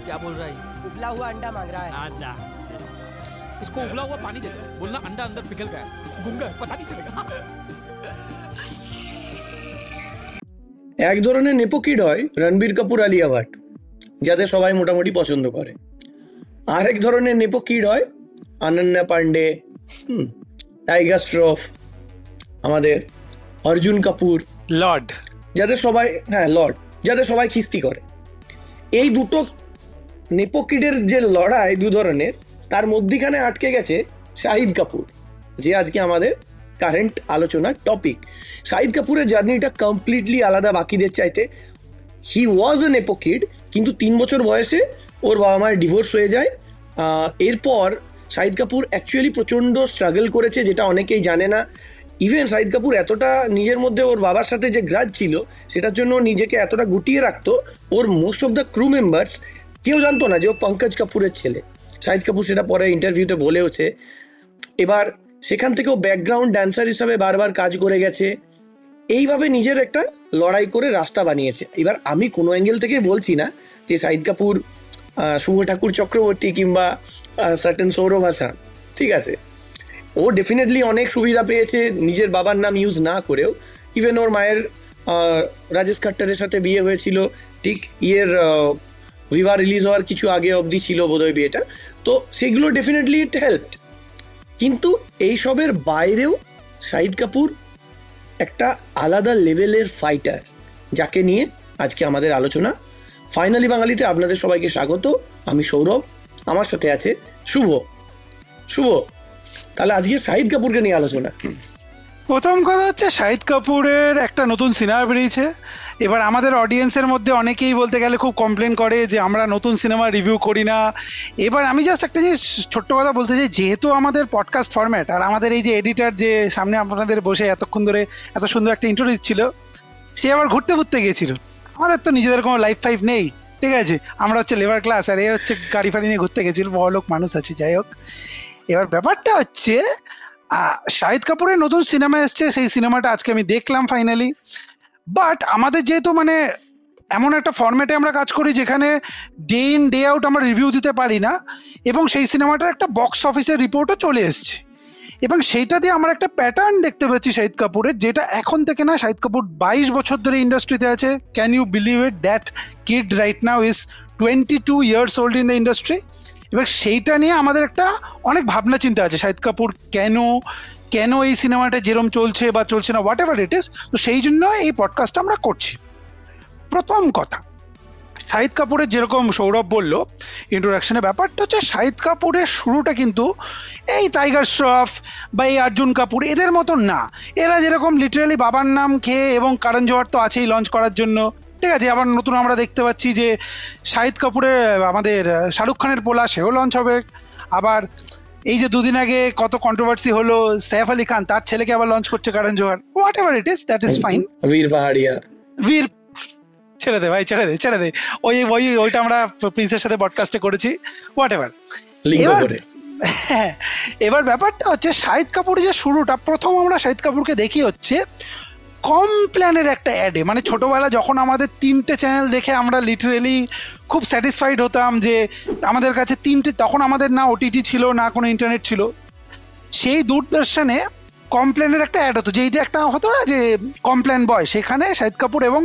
क्या बोल रहा है? उबला हुआ अंडा मांग रहा है। इसको उबला हुआ पानी दे दो, बोलना अंडा अंदर पिघल गया, गुंगा पता नहीं चलेगा। এক ধরনের নেপোকিড হয় রণবীর কাপুর আলিয়া ভাট, যাদের সবাই মোটামুটি পছন্দ করে। আরেক ধরনের নেপোকিড হয় অনন্যা পান্ডে, টাইগার শ্রফ, আমাদের অর্জুন কাপুর, লর্ড, যাদের সবাই লর্ড, যাদের সবাই খিস্তি করে। এই দুটো নেপোকিডের যে লড়াই দু ধরনের, তার মধ্যিখানে আটকে গেছে শাহিদ কাপুর, যে আজকে আমাদের কারেন্ট আলোচনার টপিক। শাহিদ কাপুরের জার্নিটা কমপ্লিটলি আলাদা বাকিদের চাইতে। হি ওয়াজ এ নেপোকিড, কিন্তু 3 বছর বয়সে ওর বাবা মায়ের ডিভোর্স হয়ে যায়। এরপর শাহিদ কাপুর অ্যাকচুয়ালি প্রচণ্ড স্ট্রাগল করেছে, যেটা অনেকেই জানে না। ইভেন শাহিদ কাপুর এতটা নিজের মধ্যে ওর বাবার সাথে যে গ্রাজ ছিল, সেটার জন্য নিজেকে এতটা গুটিয়ে রাখতো, ওর most of the crew members কেউ জানতো না যে ও পঙ্কজ কাপুরের ছেলে। শাহিদ কাপুর সেটা পরে ইন্টারভিউতে বলেওছে। এবার সেখান থেকেও ব্যাকগ্রাউন্ড ড্যান্সার হিসাবে বারবার কাজ করে গেছে। এইভাবে নিজের একটা লড়াই করে রাস্তা বানিয়েছে। এবার আমি কোনো অ্যাঙ্গেল থেকে বলছি না যে শাহিদ কাপুর শুভ ঠাকুর চক্রবর্তী কিংবা সার্টেন সৌরভ হাসান, ঠিক আছে, ও ডেফিনেটলি অনেক সুবিধা পেয়েছে নিজের বাবার নাম ইউজ না করেও। ইভেন ওর মায়ের রাজেশ খাট্টারের সাথে বিয়ে হয়েছিল, ঠিক ভিভা রিলিজ হওয়ার কিছু আগে অবধি ছিল বোধহয় বিয়েটা। তো সেগুলো ডেফিনেটলি ইট হেল্পড। কিন্তু এইসবের বাইরেও শাহিদ কাপুর একটা আলাদা লেভেলের ফাইটার, যাকে নিয়ে আজকে আমাদের আলোচনা। ফাইনালি বাঙালিতে আপনাদের সবাইকে স্বাগত। আমি সৌরভ, আমার সাথে আছে শুভ। শুভ, তাহলে আজকে শাহিদ কাপুরকে নিয়ে আলোচনা। প্রথম কথা হচ্ছে শাহিদ কাপুরের একটা নতুন সিনেমা বেরিয়েছে। এবার আমাদের অডিয়েন্সের মধ্যে অনেকেই বলতে গেলে খুব কমপ্লেন করে যে আমরা নতুন সিনেমা রিভিউ করি না। এবার আমি জাস্ট একটা যে ছোট্ট কথা বলতে চাই, যেহেতু আমাদের পডকাস্ট ফরম্যাট, আর আমাদের এই যে এডিটার যে সামনে আপনাদের বসে এতক্ষণ ধরে এত সুন্দর একটা ইন্ট্রো দিচ্ছিল, সে আবার ঘুরতে ঘুরতে গিয়েছিল। আমাদের তো নিজেদের কোনো লাইফ ফাইফ নেই, ঠিক আছে, আমরা হচ্ছে লেবার ক্লাস, আর এ হচ্ছে গাড়ি ফাড়ি নিয়ে ঘুরতে গেছিল, বড়লোক মানুষ আছে। যাই হোক, এবার ব্যাপারটা হচ্ছে শাহিদ কাপুরের নতুন সিনেমা এসছে, সেই সিনেমাটা আজকে আমি দেখলাম ফাইনালি। বাট আমাদের যেহেতু মানে এমন একটা ফরম্যাটে আমরা কাজ করি যেখানে ডে ইন ডে আউট আমরা রিভিউ দিতে পারি না, এবং সেই সিনেমাটার একটা বক্স অফিসের রিপোর্টও চলে এসছে, এবং সেইটা দিয়ে আমার একটা প্যাটার্ন দেখতে পাচ্ছি শাহিদ কাপুরের, যেটা এখন থেকে না। শাহিদ কাপুর 22 বছর ধরে ইন্ডাস্ট্রিতে আছে। Can you believe it that kid right now is 22 years old in the industry. এবার সেইটা নিয়ে আমাদের একটা অনেক ভাবনা চিন্তা আছে। শাহিদ কাপুর কেন এই সিনেমাটা যেরকম চলছে বা চলছে না, হোয়াট এভার ইট ইজ, তো সেই জন্য এই পডকাস্টটা আমরা করছি। প্রথম কথা, শাহিদ কাপুরের যেরকম সৌরভ বললো ইন্ট্রোডাকশনে, ব্যাপারটা হচ্ছে শাহিদ কাপুরের শুরুটা কিন্তু এই টাইগার শ্রফ বা এই অর্জুন কাপুর এদের মতন না। এরা যেরকম লিটারালি বাবার নাম খেয়ে, এবং করণ জোহর তো আছেই লঞ্চ করার জন্য, ঠিক আছে। আবার নতুন আমরা দেখতে পাচ্ছি যে শাহিদ কাপুরের আমাদের শাহরুখ খানের পোলা, সেও লঞ্চ হবে। আবার এই যে দুদিন আগে কত কন্ট্রোভার্সি হলো, সৈফ আলী খান তার ছেলেকে আবার লঞ্চ করছে Karan Johar. Whatever it is, that is fine. Veer Pahariya, বীর ছেড়ে দে ভাই, ছেড়ে দে। ওইটা আমরা প্রিন্সের সাথে পডকাস্টে করেছি, হোয়াট এভার। এবার ব্যাপারটা হচ্ছে শাহিদ কাপুর যে শুরুটা, প্রথম আমরা শাহিদ কাপুরকে দেখি হচ্ছে কমপ্ল্যানের একটা অ্যাডে। মানে ছোটবেলা যখন আমাদের 3টে চ্যানেল দেখে আমরা লিটারেলি খুব স্যাটিসফাইড হতাম যে আমাদের কাছে 3টে, তখন আমাদের না ওটিটি ছিল না কোনো ইন্টারনেট ছিল, সেই দূরদর্শনে কমপ্ল্যানের একটা অ্যাড হতো, যেইটা একটা হতো না যে কমপ্ল্যান বয়, সেখানে শাহিদ কাপুর এবং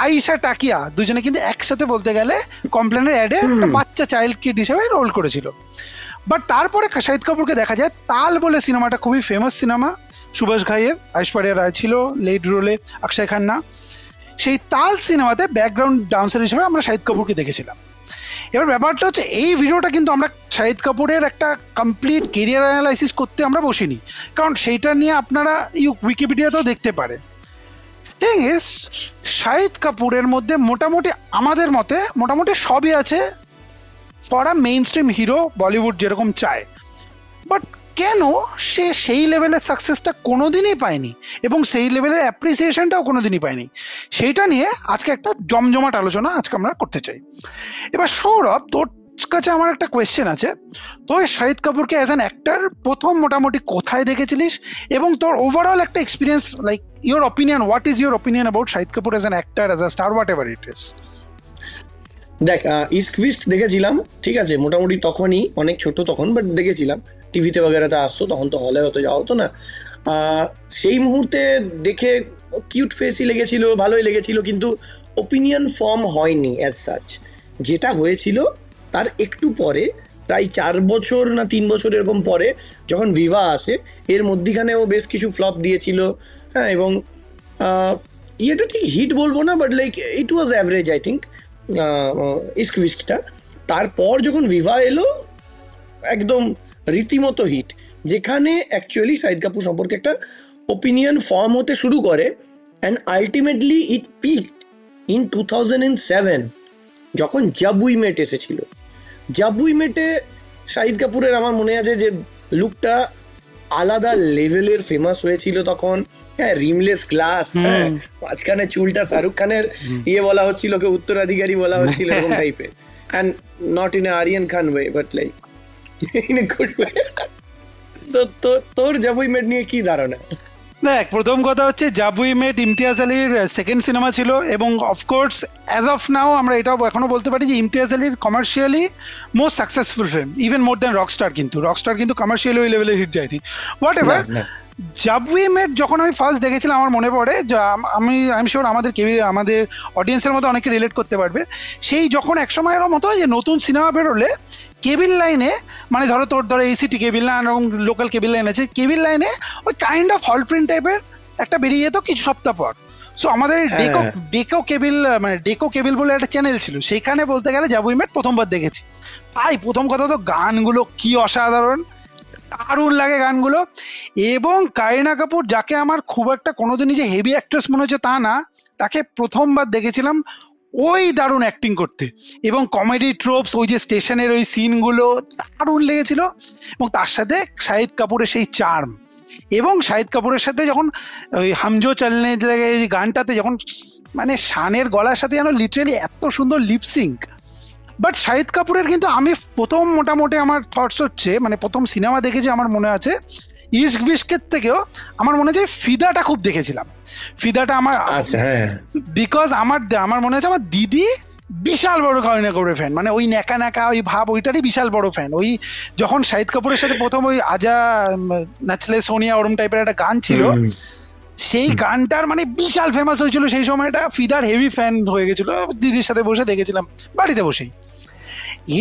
আয়েশা টাকিয়া দুজনে কিন্তু একসাথে বলতে গেলে কমপ্ল্যানের অ্যাডে একটা বাচ্চা চাইল্ড কিড হিসেবে রোল করেছিল। বাট তারপরে শাহিদ কাপুরকে দেখা যায় তাল বলে সিনেমাটা, খুবই ফেমাস সিনেমা, সুভাষ ঘাইয়ের, ঐশ্বরিয়া রায় ছিল লিড রোলে, অক্ষয় খান্না। সেই তাল সিনেমাতে ব্যাকগ্রাউন্ড ডান্সার হিসেবে আমরা শাহিদ কাপুরকে দেখেছিলাম। এবার ব্যাপারটা হচ্ছে এই ভিডিওটা কিন্তু আমরা শাহিদ কাপুরের একটা কমপ্লিট কেরিয়ার অ্যানালাইসিস করতে আমরা বসিনি, কারণ সেইটা নিয়ে আপনারা উইকিপিডিয়াতেও দেখতে পারেন। ঠিক আছে, শাহিদ কাপুরের মধ্যে মোটামুটি আমাদের মতে মোটামুটি সবই আছে for a main stream hero Bollywood যেরকম চায়। বাট কেন সে সেই লেভেলের সাকসেসটা কোনোদিনই পায়নি, এবং সেই লেভেলের অ্যাপ্রিসিয়েশনটাও কোনোদিনই পায়নি, সেইটা নিয়ে আজকে একটা জমজমাট আলোচনা আজকে আমরা করতে চাই। এবার সৌরভ, তোর কাছে আমার একটা কোয়েশ্চেন আছে, তো শাহিদ কাপুরকে অ্যাজ অ্যান অ্যাক্টর প্রথম মোটামুটি কোথায় দেখেছিলিস, এবং তোর ওভারঅল একটা experience, like your opinion, what is your opinion about Shahid Kapoor as an actor, as a star, what ever it is? দেখ, ইস্ট উইস্ট দেখেছিলাম, ঠিক আছে, মোটামুটি তখনই অনেক ছোট তখন, বাট দেখেছিলাম, টিভিতে বগেরাতে আসতো, তখন তো হলে হতে যাওয়া হতো না। সেই মুহূর্তে দেখে কিউট ফেসই লেগেছিল, ভালোই লেগেছিল, কিন্তু ওপিনিয়ন ফর্ম হয়নি অ্যাজ সাচ। যেটা হয়েছিল তার একটু পরে, প্রায় 4 বছর না 3 বছর এরকম পরে, যখন ভিভা আসে, এর মধ্যিখানে ও বেশ কিছু ফ্লপ দিয়েছিল, হ্যাঁ, এবং ইয়েটা ঠিক হিট বলবো না, but like it was average I think Ishq উইস্কটা। তারপর যখন ভিভা এলো, একদম রীতিমতো হিট, যেখানে অ্যাকচুয়ালি শাহিদ কাপুর সম্পর্কে একটা ওপিনিয়ন ফর্ম হতে শুরু করে, and ultimately it peak in 2007, যখন জব উই মেট এসেছিল। জব উই মেটে শাহিদ কাপুরের আমার মনে আছে যে লুকটা আলাদা লেভেলের ফেমাস হয়েছিল তখন, হ্যাঁ, রিমলেস গ্লাস, হ্যাঁ, মাঝখানে চুলটা শাহরুখ খানের ইয়ে বলা হচ্ছিল, ওকে উত্তরাধিকারী বলা হচ্ছিল, এরকম টাইপের, and not in a Aryan Khan way, but like in a good way. তো তোর জব উই মেট নিয়ে কি ধারণা? দেখ, প্রথম কথা হচ্ছে জব উই মেট ইমতিয়াজ আলীর সেকেন্ড সিনেমা ছিল, এবং অফকোর্স অ্যাজ অফ নাও আমরা এটাও এখনো বলতে পারি যে ইমতিয়াজ আলীর commercially most successful film, even more than Rockstar. কিন্তু রকস্টার কিন্তু কমার্শিয়ালি ওই লেভেলের হিট যায়নি, হোয়াট এভার। জব উই মেট যখন আমি ফার্স্ট দেখেছিলাম, আমার মনে পড়ে, আমি শিওর আমাদের অডিয়েন্সের মধ্যে অনেকে রিলেট করতে পারবে, সেই যখন একসময়ের মতো যে নতুন সিনেমা বেরোলে কেবিল লাইনে, মানে ধরো এসিটি কেবিল লাইন এবং লোকাল কেবিল লাইন আছে, কেবিল লাইনে ওই কাইন্ড অফ হল প্রিন্ট টাইপের একটা বেরিয়ে যেত কিছু সপ্তাহ পর। সো আমাদের ডেকো কেবিল, মানে ডেকো কেবিল বলে একটা চ্যানেল ছিল, সেইখানে বলতে গেলে জব উই মেট প্রথমবার দেখেছি। ভাই, প্রথম কথা তো গানগুলো কি অসাধারণ, দারুণ লাগে গানগুলো। এবং কারিনা কাপুর, যাকে আমার খুব একটা কোনোদিনই যে হেভি অ্যাক্ট্রেস মনে হচ্ছে তা না, তাকে প্রথমবার দেখেছিলাম ওই দারুণ অ্যাক্টিং করতে, এবং কমেডি ট্রোপস, ওই যে স্টেশনের ওই সিনগুলো দারুণ লেগেছিল। এবং তার সাথে শাহিদ কাপুরের সেই চার্ম, এবং শাহিদ কাপুরের সাথে যখন ওই হামজো চলনে লাগে এই গানটাতে, যখন মানে শানের গলার সাথে যেন লিটারালি এত সুন্দর লিপসিঙ্ক। বাট শাহিদ কাপুরের কিন্তু আমি প্রথম মোটামুটি আমার থটস হচ্ছে, মানে প্রথম সিনেমা দেখেছি আমার মনে আছে ইস্ক বিস্কের থেকেও আমার মনে আছে ফিদাটা খুব দেখেছিলাম। ফিদাটা আমার, বিকজ আমার মনে আছে আমার দিদি বিশাল বড় কারিনা কাপুরের ফ্যান, মানে ওই ন্যাকা ন্যাকা ওই ভাব, ওইটারই বিশাল বড় ফ্যান। ওই যখন শাহিদ কাপুরের সাথে প্রথম ওই আজা নাচলে সোনিয়া ওরম টাইপের একটা গান ছিল, সেই গানটার মানে বিশাল ফেমাস হয়েছিল সেই সময়টা, ফিদার হেভি ফ্যান হয়ে গেছিল, দিদির সাথে বসে দেখেছিলাম বাড়িতে বসেই।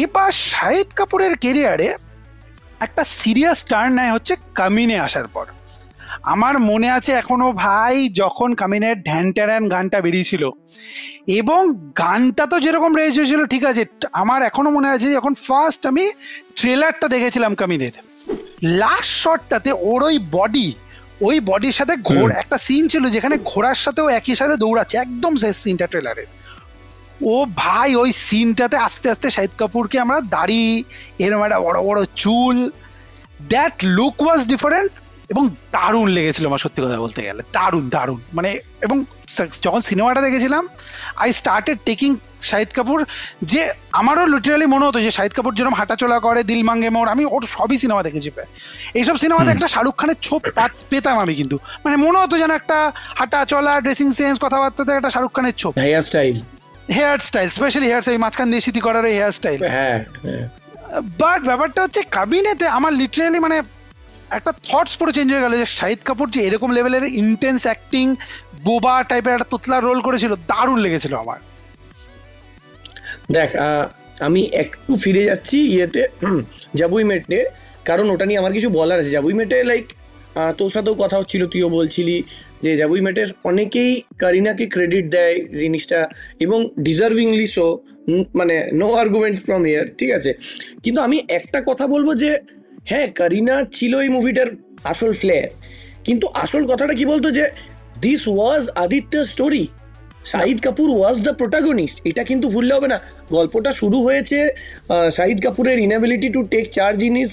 এবার শাহিদ কাপুরের কেরিয়ারে একটা সিরিয়াস টার্ন নেয় হচ্ছে কামিনে আসার পর। আমার মনে আছে এখনো ভাই, যখন কামিনের ঢ্যান ট্যান গানটা বেরিয়েছিল, এবং গানটা তো যেরকম রেজ হয়েছিল, ঠিক আছে, আমার এখনো মনে আছে যখন ফার্স্ট আমি ট্রেলারটা দেখেছিলাম কামিনের, লাস্ট শটটাতে ওর ওই বডির সাথে একটা সিন ছিল যেখানে ঘোড়ার সাথেও একই সাথে দৌড়াচ্ছে, একদম শেষ সিনটা ট্রেলারের। ও ভাই, ওই সিনটাতে আস্তে আস্তে শাহিদ কাপুরকে আমরা দাড়ি, এরম একটা বড় বড় চুল, দ্যাট লুক ওয়াজ ডিফারেন্ট, এবং দারুণ লেগেছিল আমার, সত্যি কথা বলতে গেলে দারুণ মানে। এবং যখন সিনেমাটা দেখেছিলাম, I started taking Shahid Kapoor, যে আমারও লিটারালি মনে হতো যে শাহিদ কাপুর যেরকম হাঁটাচলা করে, দিল মাঙ্গে মোর, আমি ওর সবই সিনেমা দেখেছি প্রায়। এইসব সিনেমাতে একটা শাহরুখ খানের ছোপ পেতাম আমি, কিন্তু মানে মনে হতো যেন একটা হাঁটা চলা, ড্রেসিং সেন্স, কথাবার্তাতে একটা শাহরুখ খানের ছোপ, hairstyle, specially hairstyle, মাঝখান দিয়ে স্মৃতি করার হেয়ার স্টাইল। বাট ব্যাপারটা হচ্ছে কাবিনেতে আমার লিটারালি মানে একটা থটস পুরো চেঞ্জ হয়ে গেল, যে শাহিদ কাপুর যে এরকম লেভেলের ইন্টেন্স অ্যাক্টিং, বোবা টাইপের একটা তোতলার রোল করেছিল, দারুণ লেগেছিল আমার। দেখ, আমি একটু ফিরে যাচ্ছি ইয়েতে, জব উই মেটে, কারণ ওটা নিয়ে আমার কিছু বলার আছে। জব উই মেটে লাইক তোর সাথেও কথা হচ্ছিল, তুইও বলছিলি যে জব উই মেটের অনেকেই কারিনাকে ক্রেডিট দেয় জিনিসটা, এবং ডিজার্ভিংলি সো, মানে নো আর্গুমেন্টস ফ্রম হিয়ার, ঠিক আছে। কিন্তু আমি একটা কথা বলবো যে হ্যাঁ, কারিনা ছিল এই মুভিটার আসল ফ্লেয়ার, কিন্তু আসল কথাটা কি বলতো, যে this was Aditya story, Shahid Kapoor was the protagonist. এটা কিন্তু ভুললে হবে না। গল্পটা শুরু হয়েছে শাহিদ কাপুরের inability to take charge in his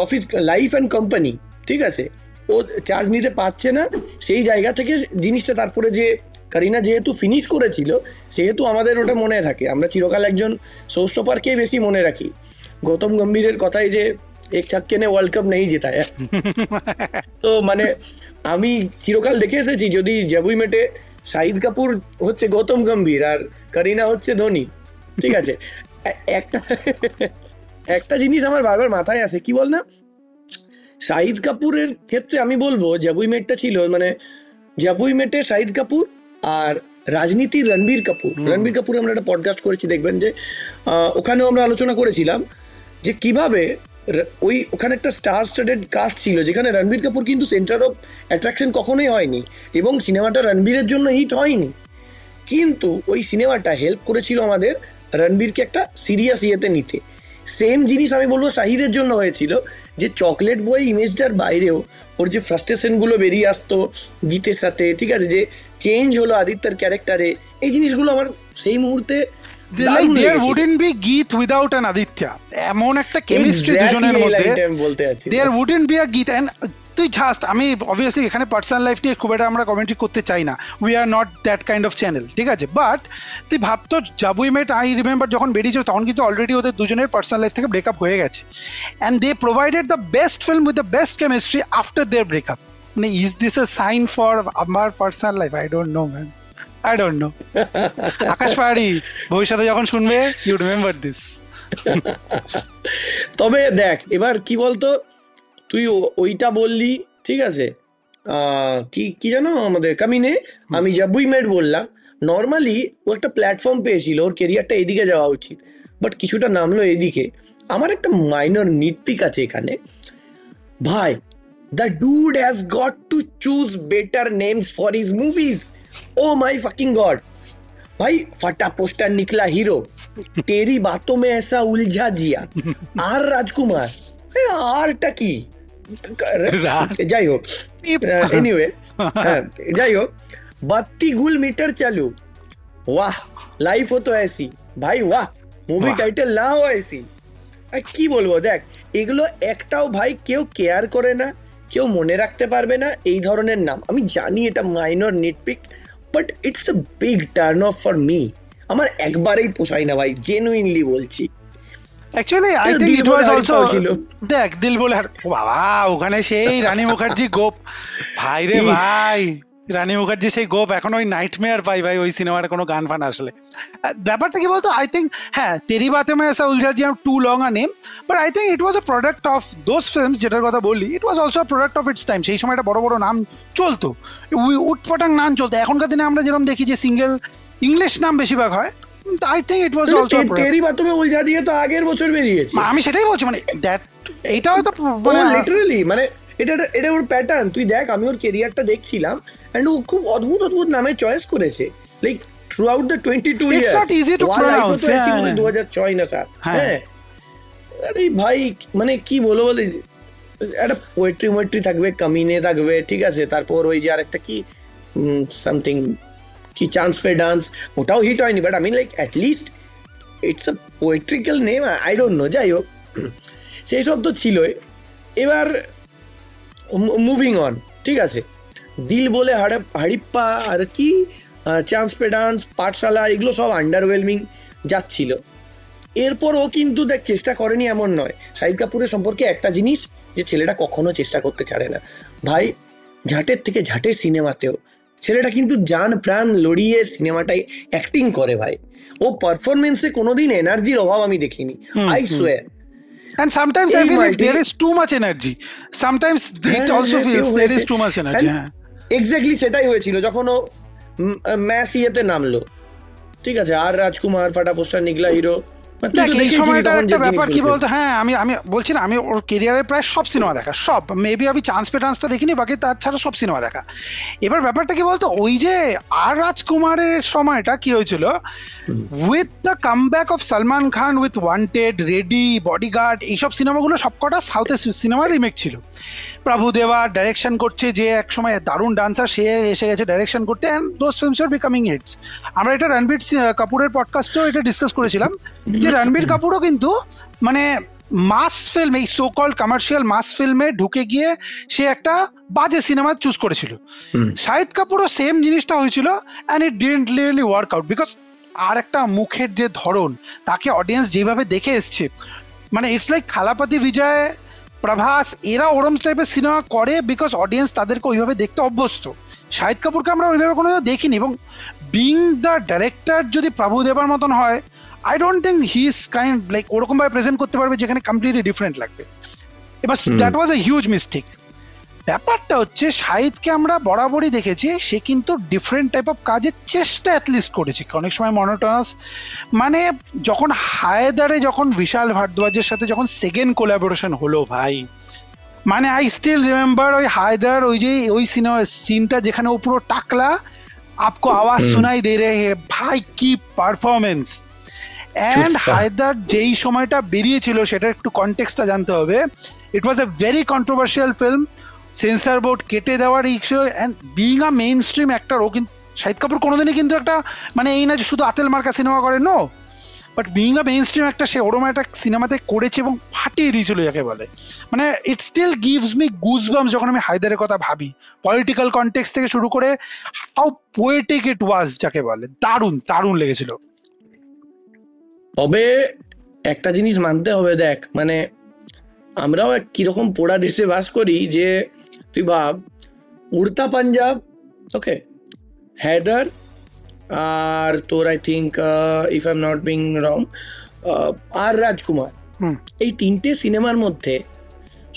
office life and company, ঠিক আছে। ও চার্জ নিতে পারছে না, সেই জায়গা থেকে জিনিসটা তারপরে যে করিনা যেহেতু ফিনিশ করেছিল সেহেতু আমাদের ওটা মনে থাকে, আমরা চিরকাল একজন শোস্টপারকেই বেশি মনে রাখি। গৌতম গম্ভীরের কথাই যে এক ছক্কে নে ওয়ার্ল্ড কাপ নেই জেতা, তো মানে আমি চিরকাল দেখে এসেছি যদি জাবুই মেটে শাহিদ কাপুর হচ্ছে গৌতম গম্ভীর আর করিনা হচ্ছে ধোনি, ঠিক আছে। একটা একটা জিনিস আমার বারবার মাথায় আসে, কি বল না, শাহিদ কাপুরের ক্ষেত্রে আমি বলবো জাবুই মেটটা ছিল মানে জাবুই মেটে শাহিদ কাপুর আর রাজনীতি রণবীর কাপুর। রণবীর কাপুর আমরা একটা পডকাস্ট করেছি, দেখবেন যে ওখানেও আমরা আলোচনা করেছিলাম যে কিভাবে ওই ওখানে একটা স্টার স্টাডেড কাস্ট ছিল যেখানে রণবীর কাপুর কিন্তু সেন্টার অফ অ্যাট্রাকশন কখনোই হয়নি এবং সিনেমাটা রণবীরের জন্য হিট হয়নি, কিন্তু ওই সিনেমাটা হেল্প করেছিল আমাদের রণবীরকে একটা সিরিয়াস ইয়েতে নিতে। সেম জিনিস আমি বলবো শাহিদের জন্য হয়েছিল, যে চকলেট বয় ইমেজটার বাইরেও ওর যে ফ্রাস্ট্রেশনগুলো বেরিয়ে আসতো গীতের সাথে, ঠিক আছে, যে চেঞ্জ হলো আদিত্যর ক্যারেক্টারে, এই জিনিসগুলো আমার সেই মুহূর্তে there wouldn't be Geet without an Aditya, এমন একটা কেমিস্ট্রি দুজনের মধ্যে বলতে আছি, there wouldn't be a Geet। and তুই জাস্ট, আমি অবভিয়াসলি এখানে পার্সোনাল লাইফ নিয়ে খুব একটা আমরা কমেন্ট্রি করতে চাই না, we are not that kind of channel, ঠিক আছে, বাট তুই ভাবতো জাবুই মেট, আই রিমেম্বার যখন বেরিয়েছিল তখন কিন্তু অলরেডি ওদের দুজনের পার্সোনাল লাইফ থেকে ব্রেকআপ হয়ে গেছে, and they provided the best film with the best chemistry after their breakup. মানে is this a sign for আমার personal life? I don't know man, I don't know. আকাশ পাহাড়ি ভবিষ্যতে যখন শুনবে ইউ রিমেম্বার দিস। তবে দেখ এবার কি বলতো, তুই ওইটা বললি, ঠিক আছে, কি কি জানো আমাদের কামিনে, আমি জাবুই মেট বললাম। নর্মালি ও একটা প্ল্যাটফর্ম পেয়েছিল, ওর কেরিয়ারটা এদিকে যাওয়া উচিত, বাট কিছুটা নামলো এদিকে। আমার একটা মাইনর নিটপিক আছে এখানে, ভাই the dude has got to choose better names for his movies. Oh my fucking god भाई, फटा पोस्टर निकला हीरो, तेरी बातों में ऐसा उलझा जिया, আর রাজকুমার, আরটা কি যাই হোক, এনিওয়ে যাই হোক, বাত্তি গুল মিটার চালু, वाह लाइफ हो तो ऐसी, भाई वाह মুভি টাইটেল না हो ऐसी। কি বলবো, দেখ এগুলো একটাও ভাই কেউ কেয়ার করে না, কেউ মনে রাখতে পারবে না এই ধরনের নাম। আমি জানি এটা minor nitpick, but it's a big turn off for me. আমার একবারেই পোষায় না ভাই, জেনুইনলি বলছি। Actually I think it was also, দেখ দিল বলে বাবা, ওখানে সেই রানী মুখার্জি গোপ, ভাই রে ভাই, রানী মুখার্জি সেই গোপ এখন ওই নাইটমেয়ার পাই ভাই ওই সিনেমার কোনো গান ফান আসলে। ব্যাপারটা কি বলতো, আই থিঙ্ক হ্যাঁ তেরি Baaton Mein Aisa Uljha Jiya too long a name, but I think it was a product of those films যেটার কথা বললি, it was also a product of its time. সেই সময় একটা বড় বড় নাম চলতো, উটপটাং নাম চলতো। এখনকার দিনে আমরা যেরকম দেখি যে সিঙ্গেল ইংলিশ নাম বেশিরভাগ হয়, I think it was also Teri Baaton Mein Uljha দিয়ে তো আগের বছর বেরিয়েছে। আমি সেটাই বলছি, মানে দ্যাট এইটা হয়তো লিটারালি মানে এটা ওর প্যাটার্ন। তুই দেখ, আমি ওর কেরিয়ারটা দেখছিলাম এন্ড ও খুব অদ্ভুত অদ্ভুত নামে চয়েস করেছে, like through out the 22 years. It's not easy to pronounce. 2006 না 7, হ্যাঁ। আরে ভাই মানে কি বলবো, বলে একটা পোয়েট্রি থাকবে, কামিনে থাকবে, ঠিক আছে, তারপর ওই যে আরেকটা কি সামথিং কি চান্স পে ডান্স, ওটাও হিট হয়নি, বাট আমি like at least it's a poetical name, I don't know. যাই হোক, সেই সব তো ছিলই। এবার মুভিং অন, ঠিক আছে, দিল বলে হাড়িপ্পা আর কি চান্স পে ডান্স, পাঠশালা, এগুলো সব আন্ডারওয়েলমিং যাচ্ছিল। এরপর ও কিন্তু দেখ চেষ্টা করেনি এমন নয়। শাহিদ কাপুরের সম্পর্কে একটা জিনিস, যে ছেলেটা কখনো চেষ্টা করতে ছাড়ে না ভাই। ঝাঁটের থেকে ঝাঁটের সিনেমাতেও ছেলেটা কিন্তু জান প্রাণ লড়িয়ে সিনেমাটাই অ্যাক্টিং করে ভাই। ও পারফরমেন্সে কোনোদিন এনার্জির অভাব আমি দেখিনি, I swear. And sometimes I feel like there is too much energy. Sometimes it also feels there is too much energy. Exactly সেটাই হয়েছিল যখন ও ম্যাচ ইয়েতে নামলো, ঠিক আছে, আর রাজকুমার, ফাটা পোস্টার নিকলা হিরো। এই সময়টা একটা ব্যাপার কি বলতো, হ্যাঁ আমি বলছি না, আমি ওর কেরিয়ারের প্রায় সব সিনেমা দেখা, সব, মেবি আমি চান্স পে ডান্সটা দেখিনি, বাকি তার ছাড়া সব সিনেমা দেখা। এবার ব্যাপারটা কি বলতো, ওই যে আর রাজকুমারের সময়টা কি হয়েছিল, with the comeback of Salman Khan with wanted, ready, bodyguard, এইসব সিনেমাগুলো সবকটা সাউথের সিনেমার রিমেক ছিল। প্রভুদেবা ডাইরেকশন করছে, যে এক সময় দারুণ ডান্সার, সে এসে গেছে ডাইরেকশন করতে, and those films are becoming hits. আমরা এটা রণবীর কাপুরের পডকাস্টেও এটা ডিসকাস করেছিলাম, যে রণবীর কাপুরও কিন্তু মানে মাস ফিল্ম, এই সো কল্ড কমার্শিয়াল মাস ফিল্মে ঢুকে গিয়ে সে একটা বাজে সিনেমা চুজ করেছিল। শাহিদ কাপুরও সেম জিনিসটা হয়েছিল, and it didn't really work out, because আর একটা মুখের যে ধরন, তাকে অডিয়েন্স যেভাবে দেখে এসছে, মানে ইটস লাইক থালাপতি বিজয়, প্রভাস, এরা ওরম টাইপের সিনেমা করে বিকজ অডিয়েন্স তাদেরকে ওইভাবে দেখতে অভ্যস্ত। শাহিদ কাপুরকে আমরা ওইভাবে কোনো দেখিনি, এবং বিং দ্য ডাইরেক্টর যদি প্রভুদেবার মতন হয়, I don't think he is kind like ওরকম ভাবে প্রেজেন্ট করতে পারবে যেখানে কমপ্লিটলি ডিফারেন্ট লাগবে। এবার that was a huge mistake. ব্যাপারটা হচ্ছে শাহিদকে আমরা বরাবরই দেখেছি সে কিন্তু ডিফারেন্ট টাইপ অফ কাজের চেষ্টা অ্যাটলিস্ট করেছে, অনেক সময় মনোটোনাস, মানে যখন হায়দারে যখন বিশাল ভারদ্বাজের সাথে যখন সেকেন্ড কোলাবোরেশন হলো ভাই, মানে আই স্টিল রিমেম্বার ওই হায়দার ওই যে ওই সিনেমার সিনটা যেখানে ও পুরো টাকলা, আপকো আওয়াজ শোনাই দে রে হে, ভাই কি পারফরমেন্স। অ্যান্ড হায়দার যেই সময়টা বেরিয়েছিল সেটার একটু কনটেক্সটটা জানতে হবে, it was a very controversial film, censor board কেটে দেওয়ার issue, and being a mainstream actor, ও কিন্তু শাহিদ কাপুর কোনোদিনই কিন্তু একটা মানে এই না যে শুধু আতেল মার্কা সিনেমা করে, no, but being a mainstream একটা সে ওরম একটা সিনেমাতে করেছে এবং ফাটিয়ে দিয়েছিল যাকে বলে, মানে it still gives me goosebumps যখন আমি হায়দারের কথা ভাবি, পলিটিক্যাল কনটেক্সট থেকে শুরু করে হাউ পোয়েটিক ইট ওয়াজ যাকে বলে, দারুণ দারুণ লেগেছিল। তবে একটা জিনিস মানতে হবে, দেখ মানে আমরাও কিরকম পোড়া দেশে বাস করি, যে তুই ভাব উড়তা পাঞ্জাব, ওকে, হায়দার, আর তোর I think if I am not being wrong আর রাজকুমার, এই তিনটে সিনেমার মধ্যে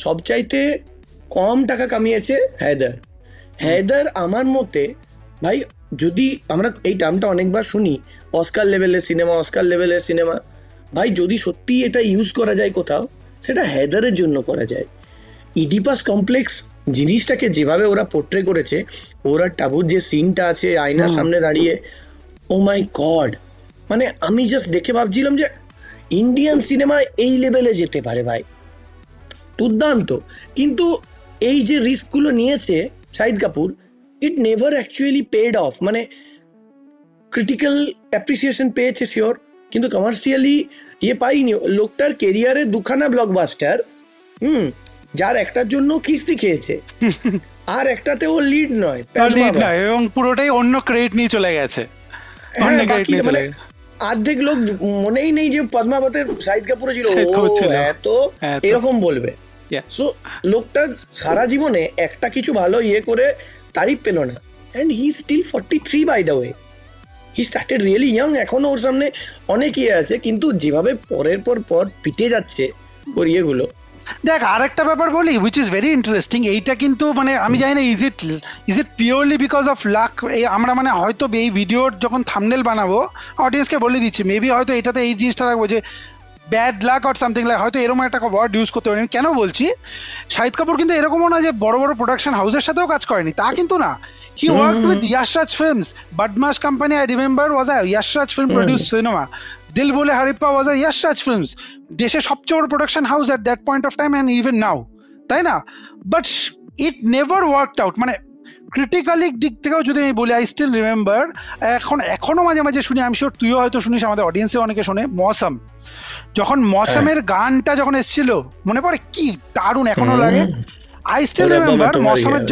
সবচাইতে কম টাকা কামিয়েছে হায়দার। হায়দার আমার মতে ভাই, যদি আমরা এই টার্মটা অনেকবার শুনি, অস্কার লেভেলের সিনেমা, অস্কার লেভেলের সিনেমা, ভাই যদি সত্যি এটা ইউজ করা যায় কোথাও, সেটা হায়দারের জন্য করা যায়। ইডিপাস কমপ্লেক্স জিনিসটাকে যেভাবে ওরা পোর্ট্রে করেছে, ওরা টাবুর যে সিনটা আছে আয়নার সামনে দাঁড়িয়ে, ও মাই গড, মানে আমি জাস্ট দেখে ভাবছিলাম যে ইন্ডিয়ান সিনেমা এই লেভেলে যেতে পারে ভাই, দুর্দান্ত। কিন্তু এই যে রিস্কগুলো নিয়েছে Shahid Kapoor, it never actually paid off, মানে ক্রিটিক্যাল অ্যাপ্রিসিয়েশন পেয়েছে শিওর, কিন্তু কমার্শিয়ালি ইয়ে পাইনি। লোকটার কেরিয়ারে দুখানা ব্লকবাস্টার, যার একটার জন্য কিস্তি খেয়েছে, আর একটাতে ও লিড নয়, এবং পুরোটাই অন্য ক্রেডিট নিয়ে চলে গেছে। মানে অর্ধেক লোক মনেই নেই যে পদ্মাবতের শাহিদ কাপুরও ছিল, এত এরকম বলবে। সো লোকটা সারা জীবনে একটা কিছু ভালো ইয়ে করে তারিফ পেল না, and he still 43 by the way, he started really young, এখনো ওর সামনে অনেক ইয়ে আছে, কিন্তু যেভাবে পরের পর পিটে যাচ্ছে ওর ইয়েগুলো। দেখ আর একটা ব্যাপার বলি উইচ ইজ ভেরি ইন্টারেস্টিং, এইটা কিন্তু মানে আমি জানি না is it purely because of luck, এই আমরা মানে হয়তো এই ভিডিওর যখন থাম্বনেল বানাবো অডিয়েন্সকে বলে দিচ্ছি, মেবি হয়তো এটাতে এই জিনিসটা রাখবো যে bad luck or something like, হয়তো এরকম একটা ওয়ার্ড ইউজ করতে পারি। কেন বলছি, শাহিদ কাপুর কিন্তু এরকমও না যে বড় বড় প্রোডাকশন হাউসের সাথেও কাজ করেনি, তা কিন্তু না। He worked with Yash Raj Films. Badmash Company, I remember, was a Yash Raj film produced cinema. Dil Bole Harippa was a Yash Raj Films. দেশে সবচেয়ে বড় production house at that point of time and even now, তাই না? But it never worked out. মানে critically দিক থেকেও যদি আমি বলি, আই স্টিল রিমেম্বার, এখনো মাঝে মাঝে শুনি, আমি শিওর তুইও হয়তো শুনিস, আমাদের অডিয়েন্সে অনেকে শোনে, মৌসম, যখন মৌসমের গানটা যখন এসেছিল মনে পড়ে কি দারুণ এখনো লাগে। আই স্টিল রিমেম্বার মৌসমের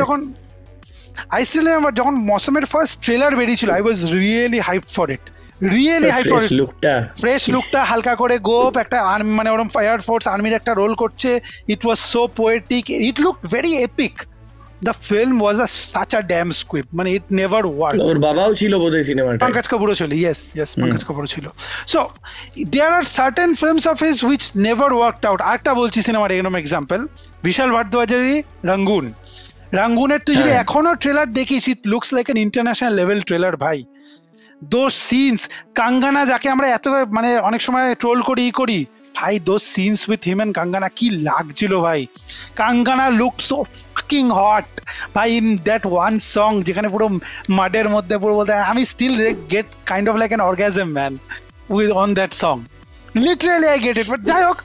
যখন মৌসমের ফার্স্ট ট্রেলার বেরিয়েছিল, I was really hyped for it, really hyped for it. Fresh লুকটা, হালকা করে গোপ একটা মানে ওরকম ফায়ার ফোর্স আর্মির একটা রোল করছে, it was so poetic, it looked very epic. The film was such a damn squib, মানে it never worked. ওর বাবাও ছিল বোধহয় সিনেমাটা, পঙ্কজ কাপুরও ছিল, yes পঙ্কজ কাপুরও ছিল। So there are certain films of his which never worked out. আরেকটা বলছি সিনেমার এরকম এক্সাম্পল, বিশাল ভারদ্বাজেরই রাঙ্গুনের তুই যদি এখনো ট্রেলার দেখিস, it looks like an international level trailer ভাই। দোজ সিনস, কাঙ্গানা যাকে আমরা এত মানে অনেক সময় ট্রোল করি ভাই, those scenes with him and Kangana কি লাগছিল ভাই। Kangana look so fucking hot ভাই ইন দ্যাট ওয়ান সং, যেখানে পুরো মাডের মধ্যে পুরো বলতে আমি still get kind of like an orgasm man with on that song, literally I get it. But যাই হোক,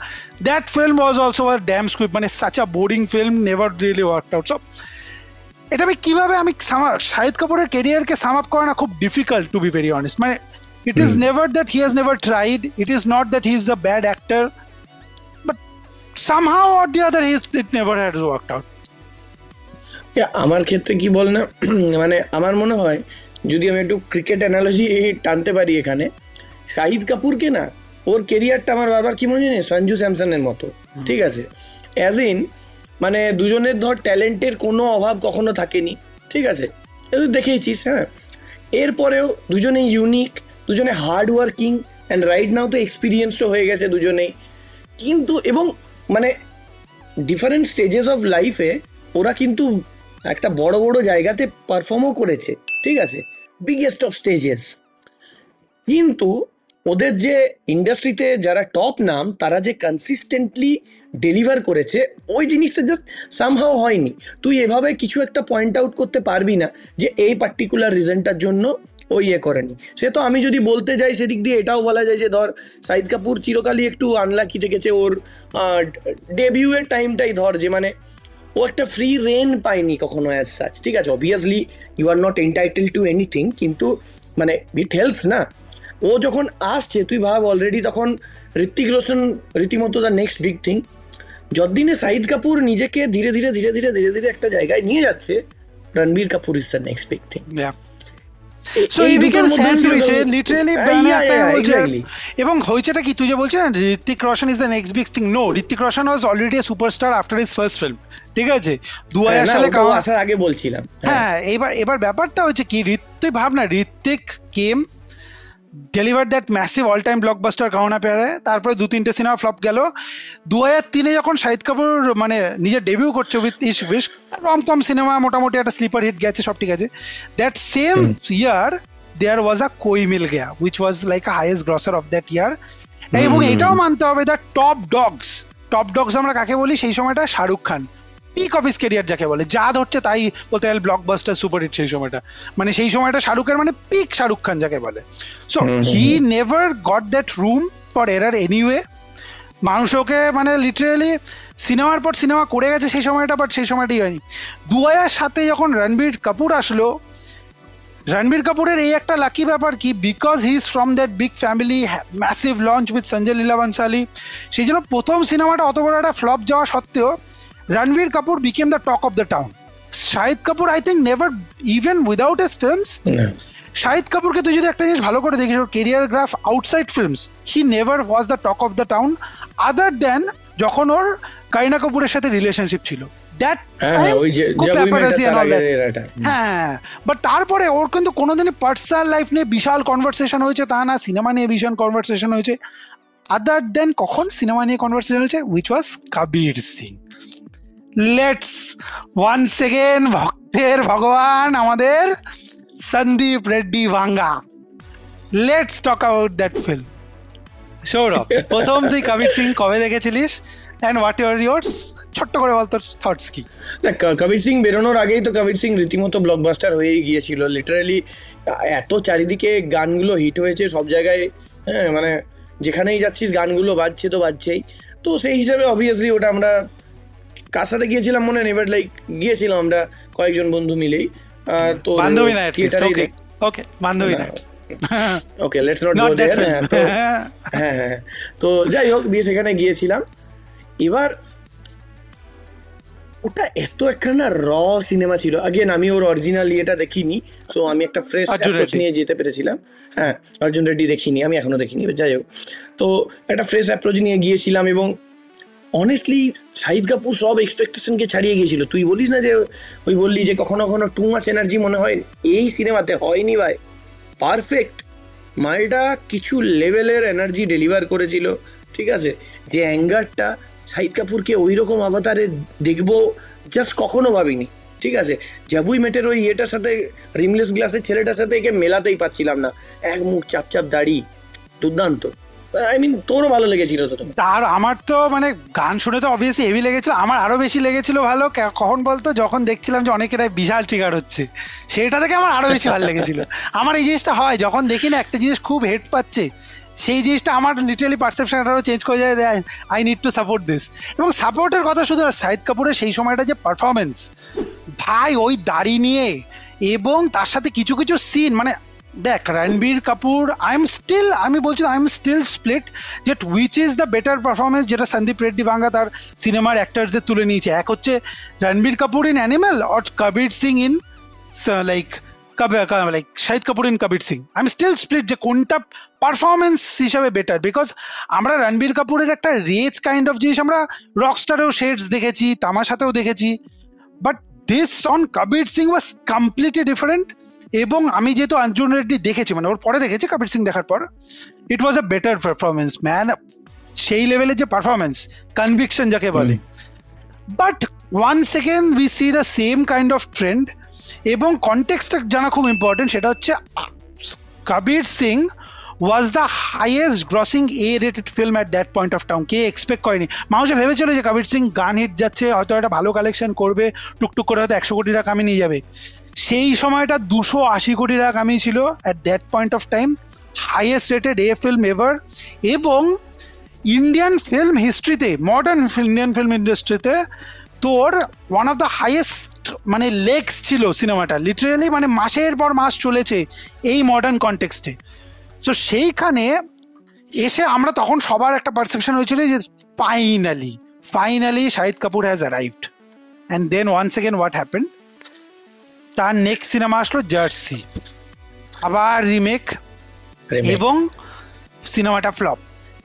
that film was also a damn squib, মানে such a boring film, never really worked out. So এটা আমি কিভাবে শাহিদ কাপুরের ক্যারিয়ারকে sum up করা না খুব difficult, to be very honest. মানে it is never that he has never tried, it is not that he is a bad actor, but somehow or the other it never had worked out. আমার ক্ষেত্রে কি বল না, মানে আমার মনে হয় যদি আমি একটু ক্রিকেট অ্যানালজি টানতে পারি এখানে, শাহিদ কাপুরকে না, ওর কেরিয়ারটা আমার বারবার কি মনে হয় সঞ্জু স্যামসনের মতো, ঠিক আছে, অ্যাজ ইন মানে দুজনের ধর ট্যালেন্টের কোনো অভাব কখনো থাকেনি, ঠিক আছে, তুই দেখেইছিস। হ্যাঁ, এরপরেও দুজনেই ইউনিক, দুজনে hard working and right now তো এক্সপিরিয়েন্সও হয়ে গেছে দুজনেই, কিন্তু এবং মানে ডিফারেন্ট স্টেজেস অফ লাইফে ওরা কিন্তু একটা বড় বড় জায়গাতে পারফর্মও করেছে, ঠিক আছে, বিগেস্ট অফ স্টেজেস। কিন্তু ওদের যে ইন্ডাস্ট্রিতে যারা টপ নাম, তারা যে কনসিস্টেন্টলি ডেলিভার করেছে, ওই জিনিসটা জাস্ট সামহাও হয়নি। তুই এভাবে কিছু একটা পয়েন্ট আউট করতে পারবি না যে এই পার্টিকুলার রিজনটার জন্য ও ইয়ে করেনি। সে তো আমি যদি বলতে যাই সেদিক দিয়ে এটাও বলা যায় যে ধর শাহিদ কাপুর চিরকালই একটু আনলাকি থেকেছে, ওর ডেবিউয়ের টাইমটাই ধর যে মানে ও একটা ফ্রি রেন পায়নি কখনো অ্যাজ সাচ, ঠিক আছে, obviously you are not entitle to anything, কিন্তু মানে ইট হেল্পস না। ও যখন আসছে তুই ভাব অলরেডি তখন ঋত্বিক রোশন রীতিমতো দ্য নেক্সট বিগ থিং, যতদিনে শাহিদ কাপুর নিজেকে ধীরে ধীরে ধীরে ধীরে ধীরে ধীরে একটা জায়গায় নিয়ে যাচ্ছে, Ranbir Kapoor is the next big thing. So he became sandwich, literally. এবং হয়েছেটা কি তুই যে বলছিস Hrithik Roshan is the next big thing, no, Hrithik Roshan was already a superstar after his first film, ঠিক আছে, 2000 সালে আসার আগে বলছিলাম। হ্যাঁ, এবার ব্যাপারটা হচ্ছে কি, তুই ভাব না, Hrithik came deliver that massive all time blockbuster Kaho Naa Pyaar, তারপরে 2-3টে সিনেমা ফ্লপ গেল। 2003-এ যখন শাহিদ কাপুর মানে নিজের ডেবিউ করছে উইথ ইশ উইশ, রমকম সিনেমা মোটামুটি একটা স্লিপার হিট গেছে, সব ঠিক আছে। That same year there was a Koi Mil Gaya which was like a highest grosser of that year. এবং এটাও মানতে হবে দ্য টপ ডগস আমরা কাকে বলি সেই সময়টা, Shahrukh Khan peak of his career যাকে বলে, যা ধরছে তাই বলতে গেলে ব্লকবাস্টার সুপার হিট সেই সময়টা, মানে সেই সময়টা শাহরুখের মানে পিক শাহরুখ খান যাকে বলে। So he never goat that room for error anyway. মানুষ ওকে মানে লিটারেলি সিনেমার পর সিনেমা করে গেছে সেই সময়টা, বাট সেই সময়টাই হয়নি। 2007-এ যখন রণবীর কাপুর আসলো, রণবীর কাপুরের এই একটা লাকি ব্যাপার কি, because he is from that big family, massive launch with Sanjay Leela Bhansali, সেই জন্য প্রথম সিনেমাটা অত বড় একটা ফ্লপ যাওয়া সত্ত্বেও Ranbir Kapoor became the talk of the town. Shahid Kapoor, I think, never, even without his films, Shahid Kapoor কে তুই যদি একটা জিনিস ভালো করে দেখিস, ওর career graph outside films, he never was the talk of the town, other than যখন ওর কারিনা কাপুরের সাথে রিলেশনশিপ ছিল, দ্যাট হ্যাঁ, বাট তারপরে ওর কিন্তু কোনোদিনই পার্সোনাল লাইফ নিয়ে বিশাল কনভারসেশন হয়েছে তা না, সিনেমা নিয়ে বিশাল কনভারসেশন হয়েছে, আদার দেন কখন সিনেমা নিয়ে কনভারসেশন হয়েছে, which was Kabir Singh. Let's once again ভক্তের ভগবান আমাদের সন্দীপ রেড্ডি ভাঙ্গা, let's talk about that film. Sourav, প্রথম তুই কবির সিং কবে দেখেছিলিস এন্ড হোয়াট আর ইয়োরস, ছোট্ট করে বল তোর থটস কি? কবির সিং বেরোনোর আগেই তো কবির সিং রীতিমতো ব্লকবাস্টার হয়েই গিয়েছিল, লিটারালি এত চারিদিকে গানগুলো হিট হয়েছে সব জায়গায়, হ্যাঁ, মানে যেখানেই যাচ্ছিস গানগুলো বাজছে তো বাজছেই, তো সেই হিসাবে অবভিয়াসলি ওটা আমরা কার সাথে গিয়েছিলাম মনে নেই, বাট লাইক গিয়েছিলাম আমরা কয়েকজন বন্ধু মিলেই, তো বান্ধবী না, ওকে বান্ধবী না, okay let's not go there. তো হ্যাঁ হ্যাঁ, তো যাই হোক দিয়ে সেখানে গিয়েছিলাম। এবার ওটা এত একখানা র সিনেমা ছিল, আগেন আমি ওর অরিজিনাল ইয়েটা দেখিনি, সো আমি একটা ফ্রেশ অ্যাপ্রোচ নিয়ে যেতে পেরেছিলাম। হ্যাঁ, অর্জুন রেড্ডি দেখিনি, আমি এখনো দেখিনি, যাই হোক, তো একটা ফ্রেশ অ্যাপ্রোচ নিয়ে গিয়েছিলাম। এবং অনেস্টলি শাহিদ কাপুর সব এক্সপেকটেশনকে ছাড়িয়ে গিয়েছিল। তুই বলিস না যে ওই বললি যে কখনো কখনো টু মাচ এনার্জি মনে হয়, এই সিনেমাতে হয়নি ভাই, পারফেক্ট, মালটা কিছু লেভেলের এনার্জি ডেলিভার করেছিল, ঠিক আছে, যে অ্যাঙ্গারটা শাহিদ কাপুরকে ওই রকম অবতারে দেখবো জাস্ট কখনো ভাবিনি, ঠিক আছে। জাবুই মেটের ওই ইয়েটার সাথে, রিমলেস গ্লাসের ছেলেটার সাথে একে মেলাতেই পাচ্ছিলাম না, এক মুখ চাপচাপ দাড়ি, দুর্দান্ত। আই মিন তোরও ভালো লেগেছিল তো? তার আমার তো মানে গান শুনে তো অবভিয়াসলি হেভি লেগেছিল, আমার আরো বেশি লেগেছিল ভালো কখন বলতো, যখন দেখছিলাম যে অনেকেরাই বিশাল ট্রিগার হচ্ছে, সেটা থেকে আমার আরো বেশি ভালো লেগেছিল। আমার এই জিনিসটা হয় যখন দেখি না একটা জিনিস খুব হেট পাচ্ছে, সেই জিনিসটা আমার লিটারালি পারসেপশনটাও চেঞ্জ করে যায়, I need to support this. এবং সাপোর্টের কথা শুধু শাহিদ কাপুরের সেই সময়টা যে পারফরমেন্স, ভাই ওই দাড়ি নিয়ে, এবং তার সাথে কিছু কিছু সিন, মানে দেখ রণবীর কাপুর আমি বলছি আই এম স্টিল স্প্লিট যে which is the better performance যেটা সন্দীপ রেড্ডি ভাঙ্গা তার সিনেমার অ্যাক্টারদের তুলে নিয়েছে। এক হচ্ছে Ranbir Kapoor in Animal or Kabir Singh in like like Shahid Kapoor in Kabir Singh. I am still split যে কোনটা পারফরমেন্স হিসাবে বেটার, বিকজ আমরা রণবীর কাপুরের একটা রেজ কাইন্ড অফ জিনিস আমরা রকস্টারেও শেডস দেখেছি, তামাশাতেও দেখেছি, but this on Kabir Singh was completely different. এবং আমি যেহেতু অর্জুন রেড্ডি দেখেছি, মানে ওর পরে দেখেছি কবির সিং দেখার পর, it was a better performance man. সেই লেভেলের যে পারফরমেন্স, কনভিকশন যাকে বলে। But one second we see the same kind of trend, এবং কনটেক্সটটা জানা খুব ইম্পর্টেন্ট। সেটা হচ্ছে Kabir Singh was the highest grossing A-rated film at that point of time. কে এক্সপেক্ট করেনি? মানুষে ভেবেছিল যে কবির সিং গান হিট যাচ্ছে, হয়তো একটা ভালো কালেকশন করবে, টুকটুক করে হয়তো 100 কোটি টাকা কামিয়ে নিয়ে যাবে। সেই সময়টা 280 কোটি টাকা কামিয়েছিল at that point of time, highest rated A film ever. এবং ইন্ডিয়ান ফিল্ম হিস্ট্রিতে, মডার্ন ইন্ডিয়ান ফিল্ম ইন্ডাস্ট্রিতে তোর ওয়ান অফ দ্য হাইয়েস্ট মানে লেগস ছিল সিনেমাটা, লিটারালি মানে মাসের পর মাস চলেছে এই মডার্ন কনটেক্সটে। তো সেইখানে এসে আমরা তখন সবার একটা পারসেপশন হয়েছিল যে finally Shahid Kapoor has arrived. And then once again what happened, তার নেক্সট সিনেমা আসলো জার্সি, আবার রিমেক, এবং সিনেমাটা ফ্লপ।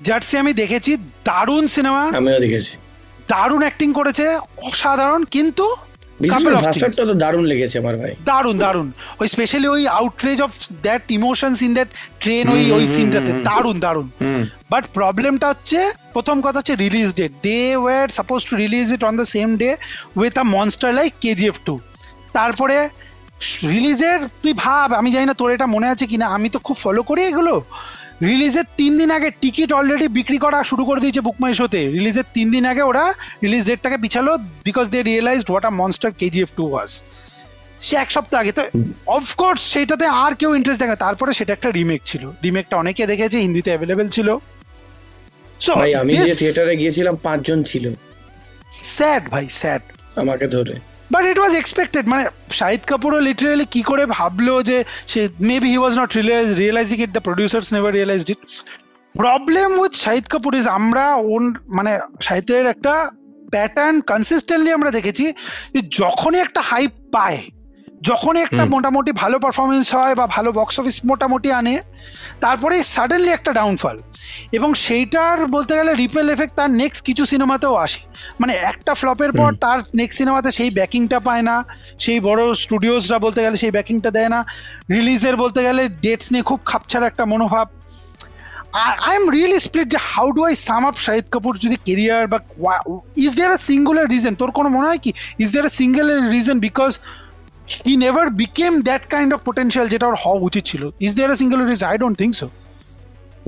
জার্সি আমি দেখেছি, দারুণ সিনেমা, আমিও দেখেছি, দারুণ অ্যাক্টিং করেছে, অসাধারণ, কিন্তু দারুণ লেগেছে আমার ভাই, দারুণ ওই স্পেশালি ওই outrage of that emotions in that train, ওই সিনটাতে দারুণ। বাট প্রবলেমটা হচ্ছে, প্রথম কথা হচ্ছে release date, they were suppose to release it on the same day with a monster like KGF 2। তারপরে রিলিজের তুই ভাব, আমি জানি না তোর এটা মনে আছে কিনা, আমি তো খুব ফলো করি এগুলো, রিলিজের 3 দিন আগে টিকিট অলরেডি বিক্রি করা শুরু করে দিয়েছে বুক মাই শোতে। রিলিজের 3 দিন আগে ওরা রিলিজ ডেটটাকে পিছালো, because they realised what a monster KGF 2 was. সে এক সপ্তাহ আগে, তো অফকোর্স সেটাতে আর কেউ ইন্টারেস্ট দেখে। তারপরে সেটা একটা রিমেক ছিল, রিমেকটা অনেকে দেখেছে, হিন্দিতে অ্যাভেলেবেল ছিল। ভাই আমি যে থিয়েটারে গিয়েছিলাম 5 জন ছিল, স্যাড ভাই, স্যাড আমাকে ধরে। But it was expected. মানে শাহিদ কাপুরও লিটারালি কি করে ভাবলো যে সে, maybe he was not realising it, the producers never realised it. Problem with Shahid Kapoor is, আমরা মানে শাহিদের একটা প্যাটার্ন কনসিস্টেন্টলি আমরা দেখেছি যে যখনই একটা হাইপ পায়, যখনই একটা মোটামুটি ভালো পারফরমেন্স হয় বা ভালো বক্স অফিস মোটামুটি আনে, তারপরে সাডেনলি একটা ডাউনফল। এবং সেইটার বলতে গেলে রিপেল এফেক্ট তার নেক্সট কিছু সিনেমাতেও আসে। মানে একটা ফ্লপের পর তার নেক্সট সিনেমাতে সেই ব্যাকিংটা পায় না, সেই বড় স্টুডিওসরা বলতে গেলে সেই ব্যাকিংটা দেয় না, রিলিজের বলতে গেলে ডেটস নিয়ে খুব খাপছাড়া একটা মনোভাব। I am really split যে how do I sum up Shahid Kapoor যদি কেরিয়ার, বা is there a singular reason? তোর কোনো মনে হয় কি is there a singular reason because he never became that kind of potential যেটা ওর হওয়া উচিত ছিল? Is there a singular reason? I don't think so.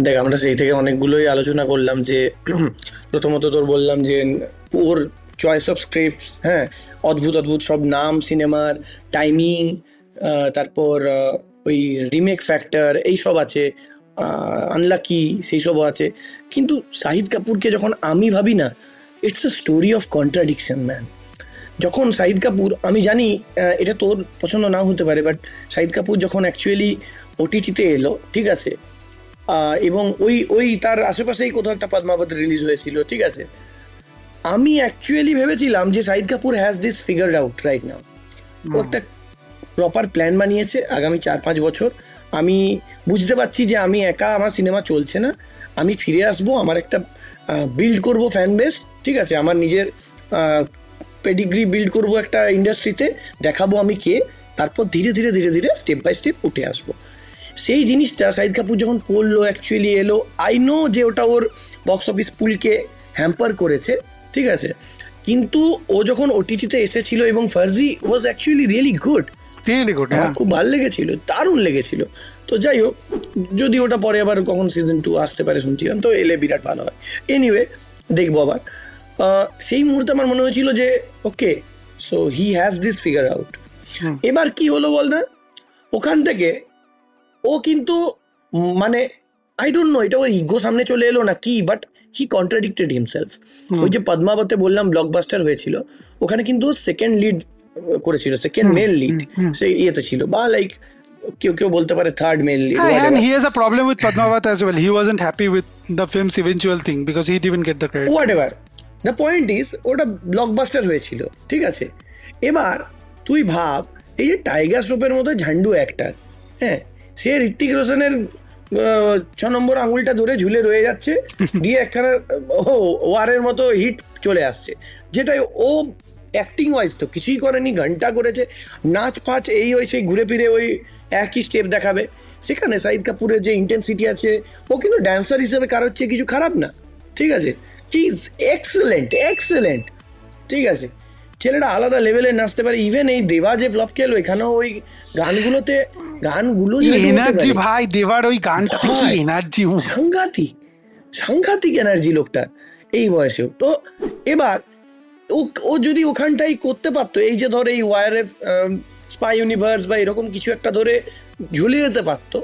দেখ আমরা সেই থেকে অনেকগুলোই আলোচনা করলাম, যে প্রথমত তোর বললাম যে ওর চয়েস অফ স্ক্রিপ্টস, হ্যাঁ, অদ্ভুত সব নাম সিনেমার, টাইমিং, তারপর ওই রিমেক ফ্যাক্টর এইসব আছে, আনলাকি সেই সবও আছে। কিন্তু শাহিদ কাপুরকে যখন আমি ভাবি না, it's a story of contradiction man. যখন শাহিদ কাপুর, আমি জানি এটা তোর পছন্দ নাও হতে পারে, বাট শাহিদ কাপুর যখন অ্যাকচুয়ালি OTT-তে এলো, ঠিক আছে, এবং ওই তার আশেপাশেই কোথাও একটা পদ্মাবত রিলিজ হয়েছিল, ঠিক আছে, আমি অ্যাকচুয়ালি ভেবেছিলাম যে Shahid Kapoor has this figured out right now. ও একটা প্রপার প্ল্যান বানিয়েছে আগামী 4-5 বছর। আমি বুঝতে পারছি যে আমি একা, আমার সিনেমা চলছে না, আমি ফিরে আসবো, আমার একটা বিল্ড করব ফ্যান বেস, ঠিক আছে, আমার নিজের পেডিগ্রি বিল্ড করব একটা ইন্ডাস্ট্রিতে, দেখাবো আমি কে, তারপর ধীরে ধীরে স্টেপ বাই স্টেপ উঠে আসবো। সেই জিনিসটা শাহিদ কাপুর যখন করলো, অ্যাকচুয়ালি এলো, আই নো যে ওটা ওর বক্স অফিস পুলকে হ্যাম্পার করেছে, ঠিক আছে, কিন্তু ও যখন OTT-তে এসেছিল এবং Farzi was actually really good, আমার খুব ভালো লেগেছিল, দারুণ লেগেছিল। তো যাই হোক, যদি ওটা পরে আবার কখন সিজন 2 আসতে পারে শুনছিলাম, তো এলে বিরাট ভালো হয়। এনিওয়ে দেখবো আবার। সেই মুহূর্তে আমার মনে হয়েছিল যে okay, so he has this figure out. এবার কি হলো বল না, ওখান থেকে ও কিন্তু মানে আই ডোন্ট নো এটা ওর ইগো সামনে চলে এলো না কি, বাট হি কন্ট্রাডিক্টেড হিমসেলফ। ওই যে পদ্মাবতে বললাম ব্লকবাস্টার হয়েছিল, ওখানে কিন্তু সেকেন্ড লিড করেছিল, সেকেন্ড মেল লিড সেই ইয়েতে ছিল, বা লাইক কেউ কেউ বলতে পারে third male lead, and he has a problem with Padmavat as well. He wasn't happy with the film's eventual thing because he didn't get the credit. Whatever the point is, ওটা blockbuster হয়েছিল, ঠিক আছে। এবার তুই ভাব, এই যে tiger শ্রফের মতো ঝান্ডু অ্যাক্টার, হ্যাঁ, সে ঋত্বিক রোশনের 6 নম্বর আঙুলটা ধরে ঝুলে রয়ে যাচ্ছে, দিয়ে একখানা ওয়ারের মতো হিট চলে আসছে, যেটাই ও অ্যাক্টিং ওয়াইজ তো কিছুই করেনি, ঘন্টা করেছে, নাচ ফাচ এই ওই সেই ঘুরে ফিরে ওই একই স্টেপ দেখাবে। সেখানে শাহিদ কাপুরের যে ইন্টেন্সিটি আছে, ও কিন্তু ড্যান্সার হিসেবে কারোর চেয়ে কিছু খারাপ না, ঠিক আছে, হি ইজ এক্সেলেন্ট এক্সেলেন্ট, ঠিক আছে, ছেলেটা আলাদা লেভেলে নাচতে পারে। ইভেন এই দেবা যে ফ্লপ খেলো, এখানেও ওই গানগুলো এনার্জি ভাই, দেবার ওই গানটা কি এনার্জি, সাংঘাতিক সাংঘাতিক এনার্জি লোকটার এই বয়সেও। তো এবার ও যদি ওখানটাই করতে পারতো, এই যে ধর এই ওয়ারএফ স্পাই ইউনিভার্স বা এরকম কিছু একটা ধরে ঝুলে যেতে পারতো,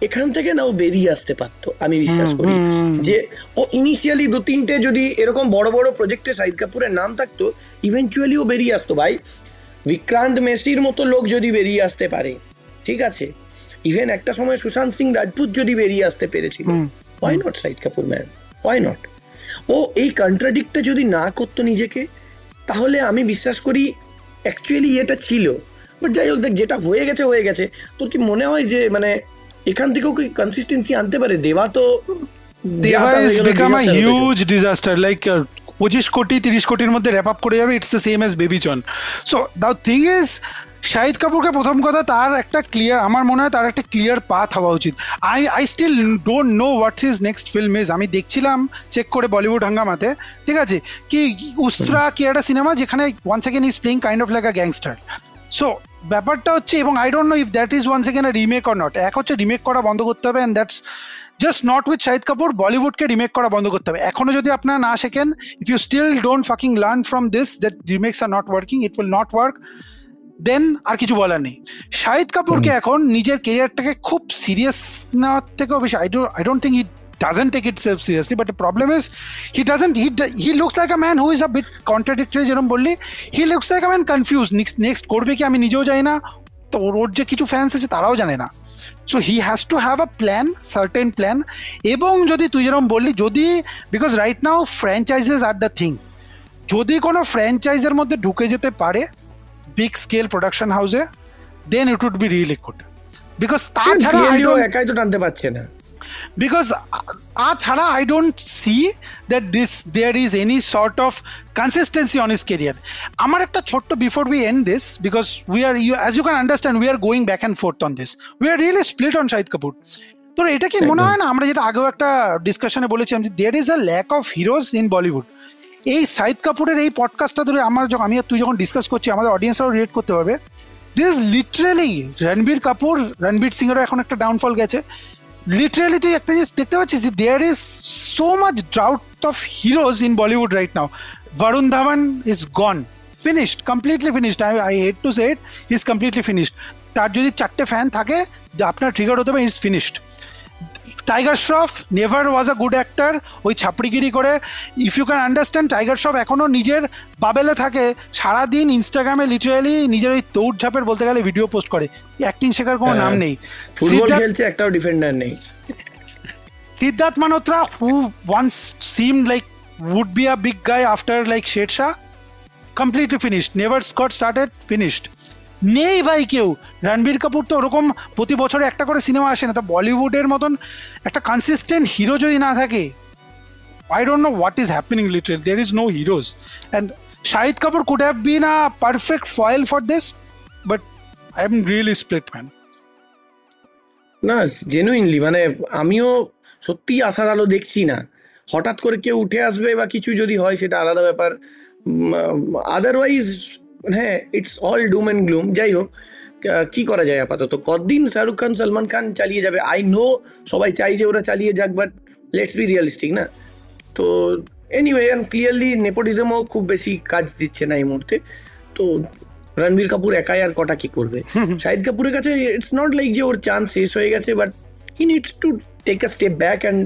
এখান থেকে না ও বেরিয়ে আসতে পারতো। আমি বিশ্বাস করি যে ও ইনিশিয়ালি 2-3টে যদি এরকম বড় বড় প্রজেক্টে শাহিদ কাপুরের নাম থাকতো, ইভেনচুয়ালি ও বেরিয়ে আসতো। ভাই, বিক্রান্ত মেসির মতো লোক যদি বেরিয়ে আসতে পারে, ঠিক আছে, ইভেন একটা সময় সুশান্ত সিং রাজপুত যদি বেরিয়ে আসতে পেরেছিল, why not Shahid Kapoor man, why not? ও এই কন্ট্রাডিক্টটা যদি না করতো নিজেকে, তাহলে আমি বিশ্বাস করি অ্যাকচুয়ালি এটা ছিল। বাট যাই হোক, দেখ, যেটা হয়ে গেছে হয়ে গেছে। তোর কি মনে হয় যে মানে এখান থেকেও কি কনসিস্টেন্সি আনতে পারে? দেবা is become a huge disaster, like 25 কোটি 30 কোটির মধ্যে র্যাপ আপ করে যাবে। It's the same as Baby John. So the thing is, শাহিদ কাপুরকে প্রথম কথা তার একটা ক্লিয়ার, আমার মনে হয় তার একটা ক্লিয়ার পাথ হওয়া উচিত। I still don't know what his next film is. আমি দেখছিলাম চেক করে বলিউড হাঙ্গামাতে, ঠিক আছে, কি উস্ত্রা কি একটা সিনেমা যেখানে once again is playing kind of like a gangster. So ব্যাপারটা হচ্ছে, এবং I don't know if that is once again a remake or not. এক হচ্ছে রিমেক করা বন্ধ করতে হবে, and that's just not with Shahid Kapoor. বলিউডকে রিমেক করা বন্ধ করতে হবে। এখনো যদি আপনারা না শেখেন, if you still don't fucking learn from this that remakes are not working, it will not work, দেন আর কিছু বলার নেই। শাহিদ কাপুরকে এখন নিজের কেরিয়ারটাকে খুব সিরিয়াস নেওয়ার থেকেও বেশি, I don't think he doesn't take itself seriously, but the problem is he looks like a man who is a bit contradictory, যেরকম বললি, he looks like a man confused, next করবে কি আমি নিজেও জানি না, তো ওর যে কিছু ফ্যান্স আছে তারাও জানে না। So he has to have a plan, certain plan. এবং যদি তুই যেরকম বললি, যদি because right now franchises are the thing, যদি কোনো ফ্র্যাঞ্চাইজের মধ্যে ঢুকে যেতে পারে বিগ স্কেল প্রোডাকশন হাউসে, then it would be really good. Because তাছাড়া একাই তো টানতে পারছে না, because ছাড়া I don't see that there is any sort of consistency on his career. আমার একটা ছোট্ট, before we end this, because as you can understand, we are going back and forth on this, we are really split on Shahid Kapoor. তো এটা কি মনে হয় না, আমরা যেটা আগেও একটা ডিসকাশনে বলেছিলাম যে there is a lack of heroes in Bollywood. এই শাহিদ কাপুরের এই পডকাস্টটা ধরে আমি আর তুই যখন ডিসকাস করছি, আমাদের অডিয়েন্সরাও রিলেট করতে পারবে। দিস লিটারেলি রণবীর কাপুর, রণবীর সিং এরও এখন একটা ডাউনফল গেছে। লিটারালি তুই একটা জিনিস দেখতে পাচ্ছিস, there is so much drought of heroes in Bollywood right now. Varun Dhawan is gone, finished, completely finished. I hate to say it, he is completely finished. তার যদি 4টে ফ্যান থাকে, আপনার ট্রিগার হতে হবে, is finished. Tiger Shroff never was a good actor, ওই ছাপড়িগিরি করে। If you can understand, Tiger Shroff এখনো নিজের বাবেলে থাকে, সারাদিন ইনস্টাগ্রামে লিটারালি নিজের ওই দৌড়ঝাঁপের বলতে গেলে ভিডিও পোস্ট করে, অ্যাক্টিং শেখার কোনো নাম নেই। ফুটবল খেলছে, একটাও ডিফেন্ডার নেই। Siddharth Malhotra, who once seemed like would be a big guy after like Shershah, completely finished, never got started, finished. নেই ভাই কেউ। রণবীর কাপুর তো ওরকম প্রতি বছরে একটা করে সিনেমা আসে না, তা বলিউডের মতন একটা কনসিস্টেন্ট হিরো যদি না থাকে, I don't know what is happening literally, there is no heroes, and Shahid Kapoor could have been a perfect foil for this, but I'm really split, man. না, জেনুইনলি মানে আমিও সত্যি আশার আলো দেখছি না। হঠাৎ করে কেউ উঠে আসবে বা কিছু যদি হয় সেটা আলাদা ব্যাপার, আদারওয়াইজ হ্যাঁ, ইটস অল ডুম অ্যান্ড গ্লুম। যাই হোক, কি করা যায় আপাতত, কতদিন শাহরুখ খান সলমান খান চালিয়ে যাবে? আই নো সবাই চাই যে ওরা চালিয়ে যাক, বাট লেটস বি রিয়ালিস্টিক না। তো এনিওয়ে, ক্লিয়ারলি নেপোটিজমও খুব বেশি কাজ দিচ্ছে না এই মুহূর্তে। তো রণবীর কাপুর একাই আর কটা কি করবে? শাহিদ কাপুরের কাছে ইটস নট লাইক যে ওর চান্স শেষ হয়ে গেছে, but he needs to take a step back and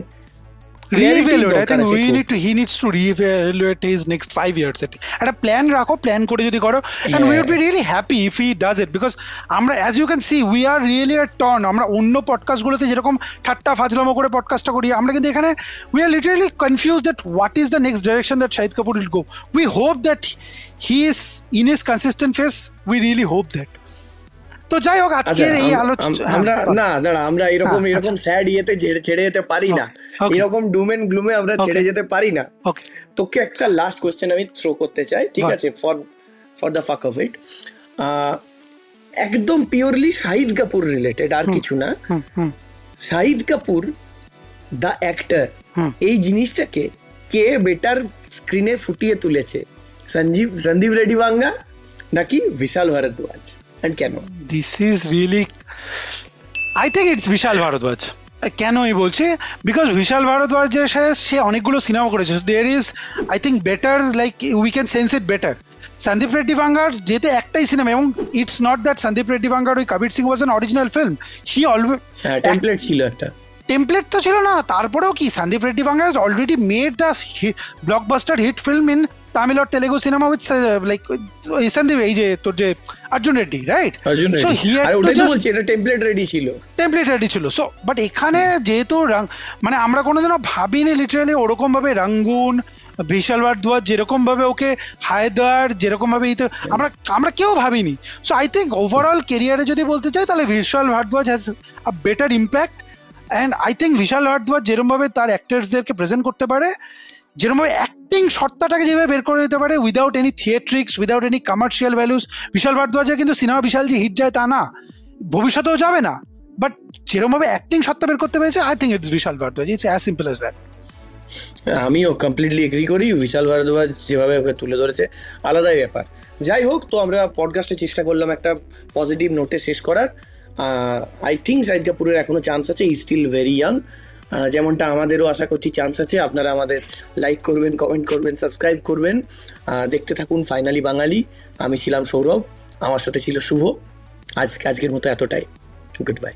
reevaluate, I দরকার থিংক আছে he needs to reevaluate his next 5 years. একটা প্ল্যান রাখো, প্ল্যান করে যদি করো, and we would be really happy if he does it, because আমরা as you can see we are really a torn. আমরা অন্য পডকাস্টগুলোতে যেরকম ঠাট্টা ফাজলামো করে পডকাস্টটা করি, আমরা কিন্তু এখানে we are literally confuse that what is the next direction that Shahid Kapoor will go. We hope that he is in his consistent face, we really hope that. তো যাই হোক, আজকের এই আমরা না দাঁড়া, আমরা এরকম স্যাড ইয়েতে ছেড়ে যেতে পারি না, এরকম ডুম এন্ড গ্লুমে আমরা ছেড়ে যেতে পারি না। ওকে, তোকে একটা লাস্ট কোশ্চেন আমি থ্রো করতে চাই, ঠিক আছে, for the fuck of it, একদম পিওরলি শাহিদ কাপুর রিলেটেড, আর কিছু না। শাহিদ কাপুর দ্য অ্যাক্টর, এই জিনিসটাকে কে বেটার স্ক্রিনে ফুটিয়ে তুলেছে, সন্দীপ রেড্ডি বাঙ্গা নাকি বিশাল ভারদ্বাজ, এন্ড কেন? This is really, I think it's Vishal Bharadwaj. কেন আমি বলছি, বিকজ বিশাল ভারদ্বাজের সাথে সে অনেকগুলো সিনেমা করেছে, there is I think better, like we can sense it better. Sandeep Reddy বাঙ্গার যেহেতু একটাই সিনেমা, এবং it's not that Sandeep Reddy বাঙ্গার ওই Kabir Singh was an original film, he always template ছিল একটা, টেমপ্লেট তো ছিল না, তারপরেও কি সন্দীপ রেড্ডি বাঙ্গা has already made a blockbuster hit film in Tamil or Telugu cinema with like Sandeep, এই যে তোর যে Arjun Reddy, right? So he আর ওটাই তো বলছি, এটা টেমপ্লেট রেডি ছিল, টেমপ্লেট রেডি ছিল। সো বাট এখানে যেহেতু মানে আমরা কোনোদিনও ভাবিনি লিটারালি ওরকম ভাবে রঙ্গুন, বিশাল ভারদ্বাজ যেরকম ভাবে ওকে হায়দার যেরকম ভাবে আমরা কেউ ভাবিনি। সো আই থিঙ্ক ওভারঅল কেরিয়ারে যদি বলতে চাই, তাহলে Vishal Bharadwaj has a better impact. And I think Vishal Bharadwaj যেরকমভাবে তার অ্যাক্টার্সদেরকে প্রেজেন্ট করতে পারে, যেরকমভাবে অ্যাক্টিং সত্তাটাকে যেভাবে বের করে দিতে পারে without any theatrics, without any commercial values, Vishal ভারদ্বাজের কিন্তু সিনেমা বিশাল যে হিট যায় তা না, ভবিষ্যতেও যাবে না, বাট যেরকমভাবে অ্যাক্টিং সত্তা বের করতে পেরেছে, I think it's Vishal Bhardwaj, it's as simple as that. আমিও কমপ্লিটলি এগ্রি করি, বিশাল ভারদ্বাজ যেভাবে ওকে তুলে ধরেছে আলাদাই ব্যাপার। যাই হোক, তো আমরা পডকাস্টে চেষ্টা করলাম একটা পজিটিভ নোটে শেষ করার। আই থিঙ্ক শাহিদ কাপুরের এখনো চান্স আছে, ই স্টিল ভেরি ইয়াং, যেমনটা আমাদেরও আশা করছি চান্স আছে। আপনারা আমাদের লাইক করবেন, কমেন্ট করবেন, সাবস্ক্রাইব করবেন, দেখতে থাকুন ফাইনালি বাঙালি। আমি ছিলাম সৌরভ, আমার সাথে ছিল শুভ। আজকের মতো এতটাই, গুড বাই।